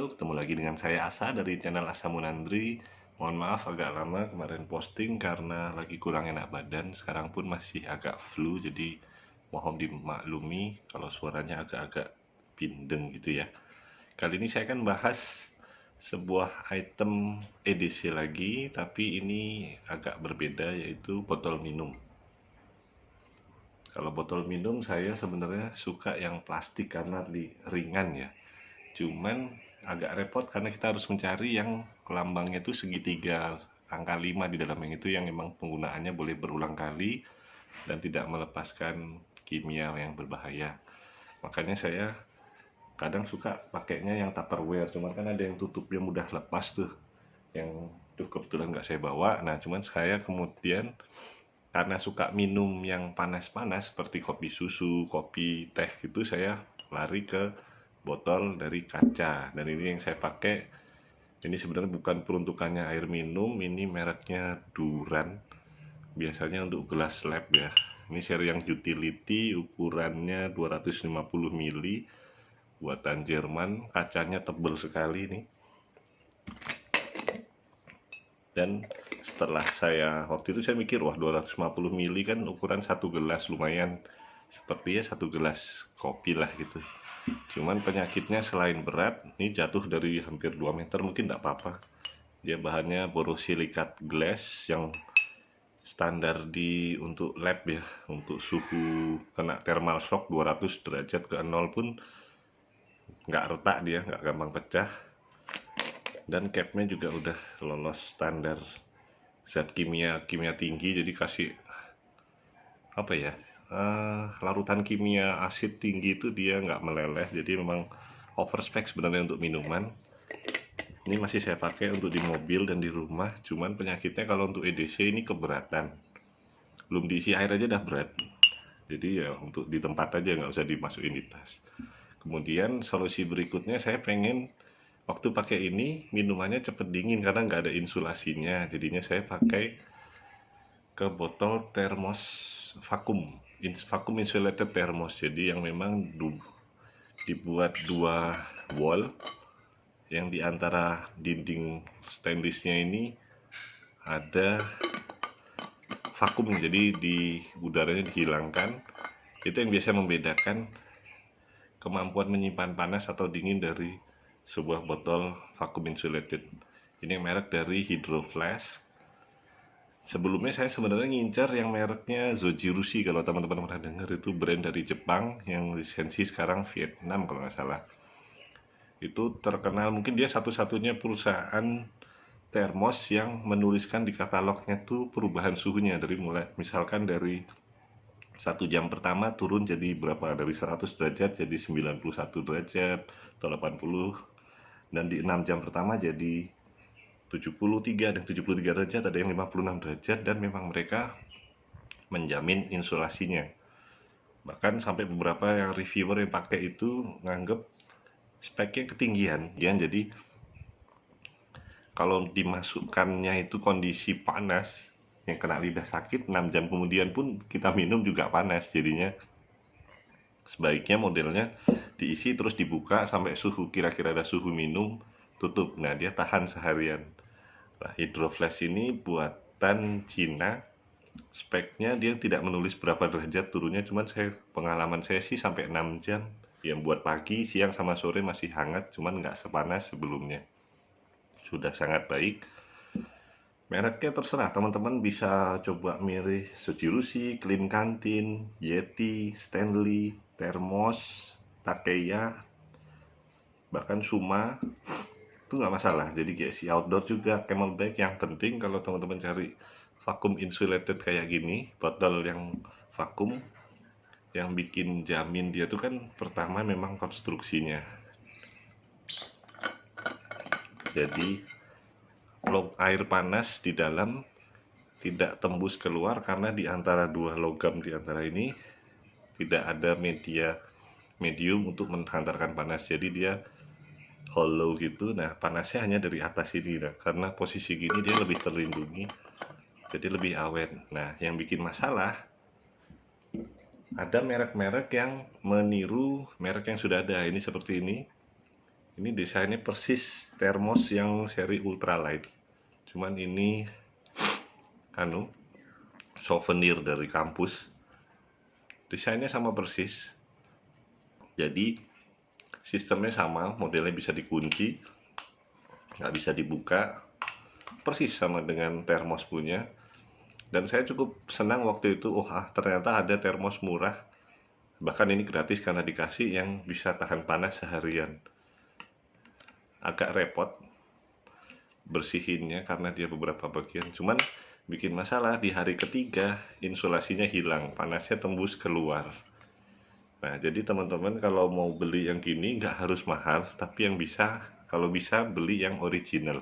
Halo, ketemu lagi dengan saya Asa dari channel Asa Munandri. Mohon maaf agak lama kemarin posting karena lagi kurang enak badan. Sekarang pun masih agak flu, jadi mohon dimaklumi kalau suaranya agak-agak bindeng gitu ya. Kali ini saya akan bahas sebuah item edisi lagi, tapi ini agak berbeda, yaitu botol minum. Kalau botol minum saya sebenarnya suka yang plastik karena ringan ya. Cuman agak repot karena kita harus mencari yang lambangnya itu segitiga angka 5 di dalam yang itu, yang memang penggunaannya boleh berulang kali dan tidak melepaskan kimia yang berbahaya. Makanya saya kadang suka pakainya yang Tupperware, cuman kan ada yang tutupnya mudah lepas tuh, yang tuh kebetulan nggak saya bawa. Nah, cuman saya kemudian karena suka minum yang panas-panas seperti kopi susu, kopi teh gitu, saya lari ke botol dari kaca. Dan ini yang saya pakai, ini sebenarnya bukan peruntukannya air minum, ini mereknya Duran, biasanya untuk gelas lab ya. Ini seri yang utility, ukurannya 250 mili, buatan Jerman, kacanya tebal sekali nih. Dan setelah saya waktu itu saya mikir, wah 250 mili kan ukuran satu gelas, lumayan sepertinya satu gelas kopi lah gitu. Cuman penyakitnya selain berat, ini jatuh dari hampir 2 meter mungkin tidak apa-apa. Dia bahannya borosilikat glass yang standar untuk lab ya, untuk suhu kena thermal shock 200 derajat ke 0 pun nggak retak, dia nggak gampang pecah. Dan capnya juga udah lolos standar zat kimia tinggi, jadi kasih apa ya, larutan kimia asid tinggi itu dia nggak meleleh, jadi memang overspec sebenarnya untuk minuman. Ini masih saya pakai untuk di mobil dan di rumah. Cuman penyakitnya kalau untuk EDC ini keberatan, belum diisi air aja udah berat, jadi ya untuk di tempat aja, nggak usah dimasukin di tas. Kemudian solusi berikutnya, saya pengen waktu pakai ini minumannya cepet dingin karena nggak ada insulasinya, jadinya saya pakai ke botol termos vakum insulated thermos. Jadi yang memang dibuat dua wall, yang diantara dinding stainlessnya ini ada vakum, jadi di udaranya dihilangkan. Itu yang biasa membedakan kemampuan menyimpan panas atau dingin dari sebuah botol vakum insulated. Ini merek dari Hydro Flask. Sebelumnya saya sebenarnya ngincar yang mereknya Zojirushi, kalau teman-teman pernah dengar, itu brand dari Jepang yang lisensi sekarang Vietnam kalau nggak salah. Itu terkenal, mungkin dia satu-satunya perusahaan termos yang menuliskan di katalognya tuh perubahan suhunya, dari mulai misalkan dari 1 jam pertama turun jadi berapa, dari 100 derajat jadi 91 derajat atau 80, dan di 6 jam pertama jadi 73 dan 73 derajat, ada yang 56 derajat, dan memang mereka menjamin insulasinya. Bahkan sampai beberapa yang reviewer yang pakai itu nganggep speknya ketinggian ya, jadi kalau dimasukkannya itu kondisi panas, yang kena lidah sakit, 6 jam kemudian pun kita minum juga panas. Jadinya sebaiknya modelnya diisi terus dibuka sampai suhu kira-kira ada suhu minum, tutup. Nah, dia tahan seharian. Nah, Hydro Flask ini buatan Cina. Speknya dia tidak menulis berapa derajat turunnya, cuman pengalaman saya sih sampai 6 jam. Yang buat pagi, siang sama sore masih hangat, cuman nggak sepanas sebelumnya. Sudah sangat baik. Mereknya terserah, teman-teman bisa coba milih Sojirushi, Clean Kantin, Yeti, Stanley, Thermos, Takeya, bahkan Suma, itu nggak masalah. Jadi kayak si outdoor juga, Camelback. Yang penting kalau teman-teman cari vakum insulated kayak gini, botol yang vakum, yang bikin jamin dia tuh kan pertama memang konstruksinya. Jadi air panas di dalam tidak tembus keluar karena di antara dua logam di antara ini tidak ada medium untuk menghantarkan panas, jadi dia hollow gitu. Nah, panasnya hanya dari atas ini. Nah, karena posisi gini dia lebih terlindungi, jadi lebih awet. Nah, yang bikin masalah, ada merek-merek yang meniru merek yang sudah ada. Ini seperti ini, Ini desainnya persis termos yang seri ultralight, cuman ini souvenir dari kampus. Desainnya sama persis, jadi sistemnya sama, modelnya bisa dikunci, nggak bisa dibuka, persis sama dengan termos punya. Dan saya cukup senang waktu itu, ternyata ada termos murah, bahkan ini gratis karena dikasih, yang bisa tahan panas seharian. Agak repot bersihinnya karena dia beberapa bagian, cuman bikin masalah di hari ketiga insulasinya hilang, panasnya tembus keluar. Nah, jadi teman-teman kalau mau beli yang gini nggak harus mahal, tapi yang bisa, kalau bisa beli yang original.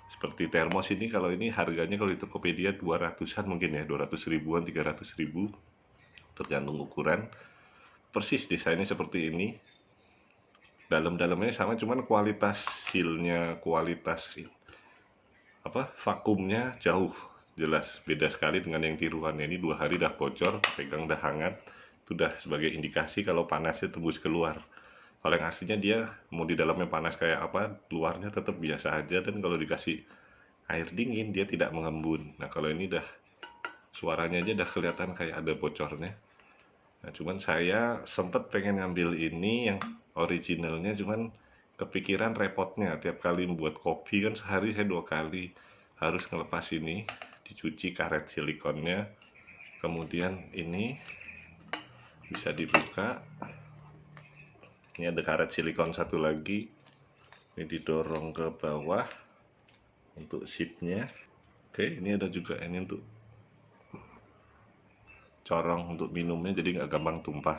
Seperti termos ini, kalau ini harganya kalau di Tokopedia 200-an mungkin ya, 200 ribuan, 300 ribu, tergantung ukuran. Persis desainnya seperti ini. Dalam-dalamnya sama, cuman kualitas sealnya, kualitas vakumnya jauh, jelas beda sekali dengan yang tiruannya. Ini 2 hari dah bocor, pegang dah hangat, itu dah sebagai indikasi kalau panasnya tembus keluar. Kalau yang aslinya dia mau di dalamnya panas kayak apa, luarnya tetap biasa aja, dan kalau dikasih air dingin dia tidak mengembun. Nah, kalau ini dah suaranya aja dah kelihatan kayak ada bocornya. Nah, cuman saya sempet pengen ngambil ini yang originalnya, cuman kepikiran repotnya. Tiap kali membuat kopi kan sehari saya 2 kali harus ngelepas ini, dicuci karet silikonnya, kemudian ini bisa dibuka. Ini ada karet silikon satu lagi, ini didorong ke bawah untuk seatnya. Oke, ini ada juga ini untuk corong untuk minumnya, jadi nggak gampang tumpah.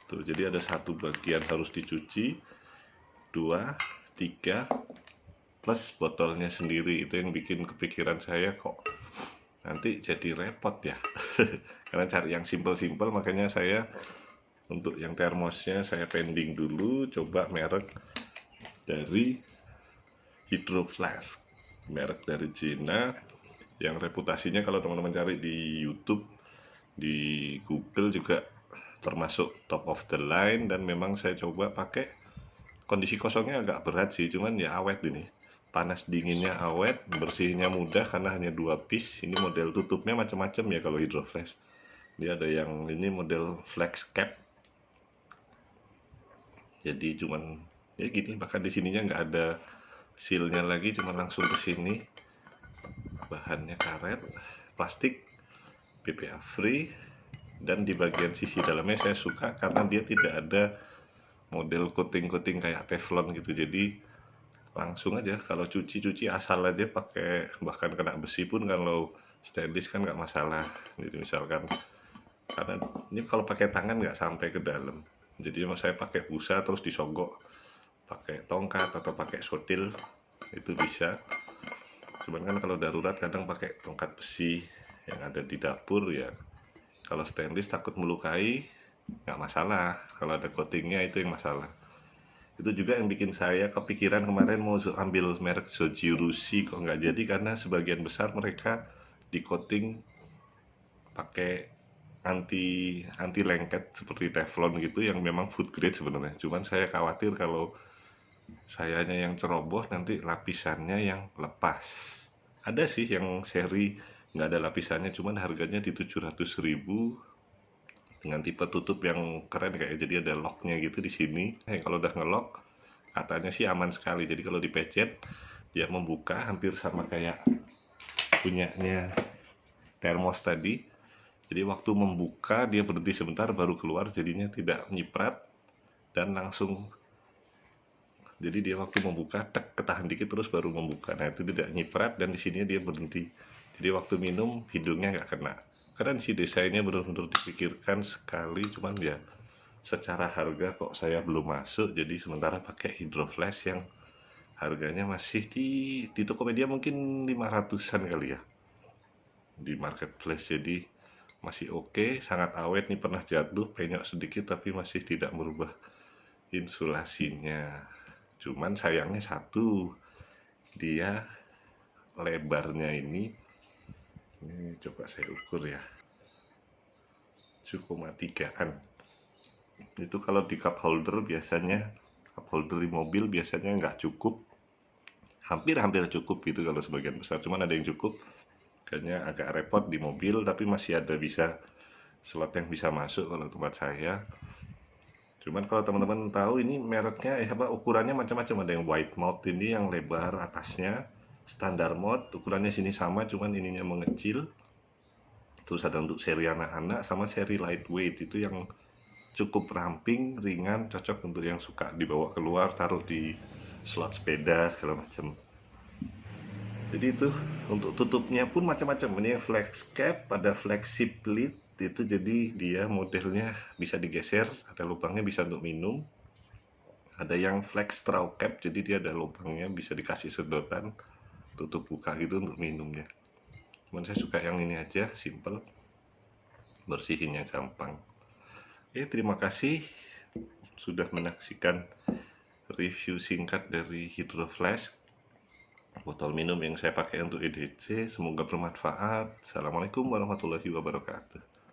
Tuh, jadi ada satu bagian harus dicuci, 2, 3, plus botolnya sendiri. Itu yang bikin kepikiran saya, kok nanti jadi repot ya. Karena cari yang simple-simple, makanya saya untuk yang termosnya saya pending dulu, coba merek dari Hydro Flask, merek dari Cina, yang reputasinya kalau teman-teman cari di YouTube, di Google juga termasuk top of the line. Dan memang saya coba pakai, kondisi kosongnya agak berat sih, cuman ya awet ini, panas dinginnya awet, bersihnya mudah karena hanya 2 piece. Ini model tutupnya macam-macam ya kalau Hydro Flask. Dia ada yang ini model flex cap, jadi cuman ya gini, bahkan di sininya nggak ada sealnya lagi, cuma langsung ke sini. Bahannya karet plastik, BPA free, dan di bagian sisi dalamnya saya suka karena dia tidak ada model coating-coating kayak teflon gitu, jadi langsung aja kalau cuci asal aja pakai, bahkan kena besi pun kalau stainless kan nggak masalah. Jadi misalkan, karena ini kalau pakai tangan nggak sampai ke dalam, jadi saya pakai busa terus disogok pakai tongkat atau pakai sotil itu bisa. Cuman kan kalau darurat kadang pakai tongkat besi yang ada di dapur ya. Kalau stainless takut melukai, nggak masalah. Kalau ada coatingnya itu yang masalah. Itu juga yang bikin saya kepikiran kemarin mau ambil merek Zojirushi, kok nggak jadi, karena sebagian besar mereka di coating pakai anti lengket seperti teflon gitu, yang memang food grade sebenarnya. Cuman saya khawatir kalau sayanya yang ceroboh nanti lapisannya yang lepas. Ada sih yang seri nggak ada lapisannya, cuman harganya di 700 ribu dengan tipe tutup yang keren, kayak jadi ada locknya gitu di sini. Kalau udah ngelock katanya sih aman sekali, jadi kalau dipecet dia membuka hampir sama kayak punyanya termos tadi. Jadi waktu membuka dia berhenti sebentar baru keluar, jadinya tidak nyiprat dan langsung. Jadi dia waktu membuka ketahan dikit terus baru membuka. Nah, itu tidak nyiprat dan di sini dia berhenti. Jadi waktu minum hidungnya nggak kena. Keren sih desainnya, benar-benar dipikirkan sekali. Cuman ya secara harga kok saya belum masuk. Jadi sementara pakai Hydro Flask yang harganya masih di Tokopedia mungkin 500-an kali ya di marketplace. Jadi masih oke, sangat awet nih, pernah jatuh penyok sedikit tapi masih tidak merubah insulasinya. Cuman sayangnya satu, dia lebarnya ini coba saya ukur ya, 7,3an. Itu kalau di cup holder biasanya cup holder di mobil biasanya nggak cukup, hampir cukup gitu kalau sebagian besar, cuman ada yang cukup. Kayaknya agak repot di mobil, tapi masih ada bisa slot yang bisa masuk kalau tempat saya. Cuman kalau teman-teman tahu ini mereknya ukurannya macam-macam, ada yang wide mouth ini yang lebar atasnya, standar mode ukurannya sini sama cuman ininya mengecil. Terus ada untuk seri anak-anak sama seri lightweight itu yang cukup ramping, ringan, cocok untuk yang suka dibawa keluar, taruh di slot sepeda segala macam. Jadi itu untuk tutupnya pun macam-macam. Ini yang flex cap, ada flexip lid itu, jadi dia modelnya bisa digeser, ada lubangnya bisa untuk minum. Ada yang flex straw cap, jadi dia ada lubangnya bisa dikasih sedotan tutup buka gitu untuk minumnya. Cuman saya suka yang ini aja, simple, bersihinnya gampang. Terima kasih sudah menyaksikan review singkat dari Hydro Flask, botol minum yang saya pakai untuk EDC. Semoga bermanfaat. Assalamualaikum warahmatullahi wabarakatuh.